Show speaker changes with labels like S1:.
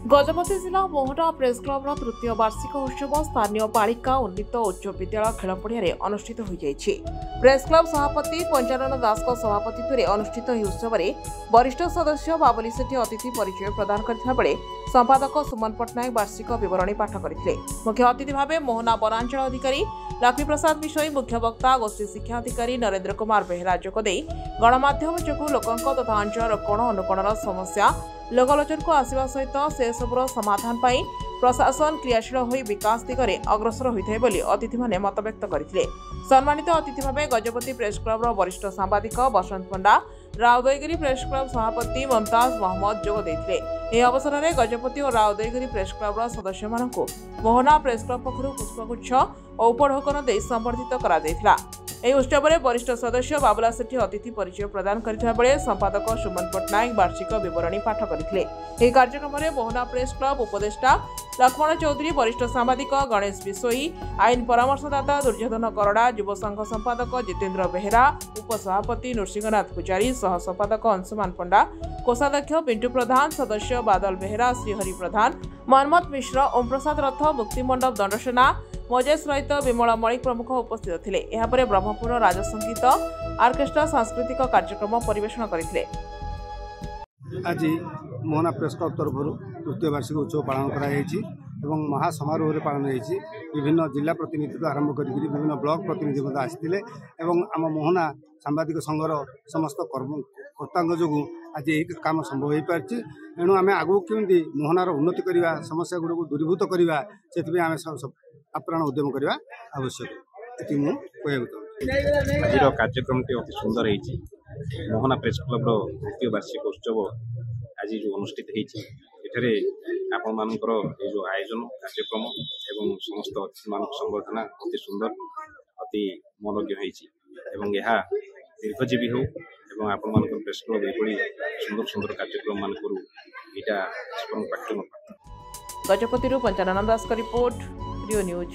S1: गजपति जिला Mohana press club तृतीय वार्षिक उत्सव स्थानीय बालिका उन्नीत उच्च विद्यालय खेल पड़िया अनुष्ठित हो जाइछि। प्रेस क्लब सभापति पंचानन दास सभापतित्व में अनुष्ठित यह उत्सव में वरिष्ठ सदस्य बाबुली सेठी अतिथि परिचय प्रदान करथिबा बेले संपादक सुमन पट्टनायक वार्षिक विवरणी पाठ करथिले। मुख्य अतिथि भाव मोहना वनांचल अधिकारी लक्ष्मी प्रसाद विषय, मुख्य वक्ता गोष्ठी शिक्षा अधिकारी नरेंद्र कुमार बेहरा जोगदे गणमाध्यम जो लोकों तथा अंचल कोण अनुकोणर समस्या लोकलोचन को आसवा सहित से सबुर समाधान पाई प्रशासन क्रियाशील होई विकास दिगरे अग्रसर होइथाय बोली अतिथि माने मत व्यक्त करथिले। सम्मानित अतिथि भावे गजपति प्रेस क्लब वरिष्ठ सांबादिक बसंत पंडा, राउदयगिरी प्रेस क्लब सभापति मुमताज मोहम्मद जोग देथिले। एही अवसर में गजपति और राउदयगिरी प्रेस क्लब सदस्य मानकु मोहना प्रेस क्लब पक्षरु पुष्पगुच्छ और उपढौकन दे संबर्धित करा दैथिला। ଏହି ଉତ୍ସବରେ ବରିଷ୍ଠ ସଦସ୍ୟ ବାବୁଲା ସେଠୀ ଅତିଥି ପରିଚୟ ପ୍ରଦାନ କରିଥିବା ବେଳେ ସମ୍ପାଦକ ସୁମନ ପଟ୍ଟନାୟକ ବାର୍ଷିକ ବିବରଣୀ ପାଠ କରିଥିଲେ। ଏହି କାର୍ଯ୍ୟକ୍ରମରେ ମୋହନା ପ୍ରେସ୍ କ୍ଲବ ଉପଦେଷ୍ଟା ଲକ୍ଷ୍ମଣ ଚୌଧୁରୀ, ବରିଷ୍ଠ ସାମ୍ବାଦିକ ଗଣେଶ ବିଶୋଇ, ଆଇନ ପରାମର୍ଶଦାତା ଦୁର୍ଯ୍ୟୋଧନ କରଡ଼ା, ଯୁବ ସଂଘ ସମ୍ପାଦକ ଜିତେନ୍ଦ୍ର ବେହେରା, ଉପସଭାପତି ନୃସିଂହନାଥ ପୂଜାରୀ, ସହ ସମ୍ପାଦକ अंशुमान पंडा, कोषाध्यक्ष पिंटू प्रधान, सदस्य बादल बेहेरा, श्रीहरि प्रधान, मनमत मिश्र, ओम प्रसाद रथ, मुक्तिमंडप दंडसेना, मोजेश रहित विमल मलिक प्रमुख उपस्थित थिले। एहा परे ब्रह्मपुर राजसंगीत ऑर्केस्ट्रा सांस्कृतिक कार्यक्रम परिवेषण करथिले।
S2: आज मोहना प्रेस क्लब तरफ तृतीय वार्षिक उत्सव पालन कराई महासमारोह पालन होती। विभिन्न जिला प्रतिनिधि आरंभ कर विभिन्न ब्लॉक प्रतिनिधि आसते आम मोहना सांबादिक संघर समस्त कर्मकर्ता जो आज यही काम संभव हो पार्टी। एणु आम आगू केमी मोहनार उन्नति करवा, समस्या गुड़ को दूरीभूत करवा, से आम आप्राण उद्यम करवा आवश्यक। ये मुझे
S3: आज कार्यक्रम अति सुंदर है। मोहना प्रेस क्लब तृतीय वार्षिक उत्सव आज जो अनुष्ठित होती आपण मानकर जो आयोजन कार्यक्रम एवं समस्त अतिथि मान संबर्धना अति सुंदर अति मनोज्ञ होती। यह दीर्घजीवी हो एवं आपण मानकर प्रेस क्लब ये सुंदर सुंदर कार्यक्रम मान करू यहाँ
S1: गजपति पंचानन दास का रिपोर्ट, रियो न्यूज।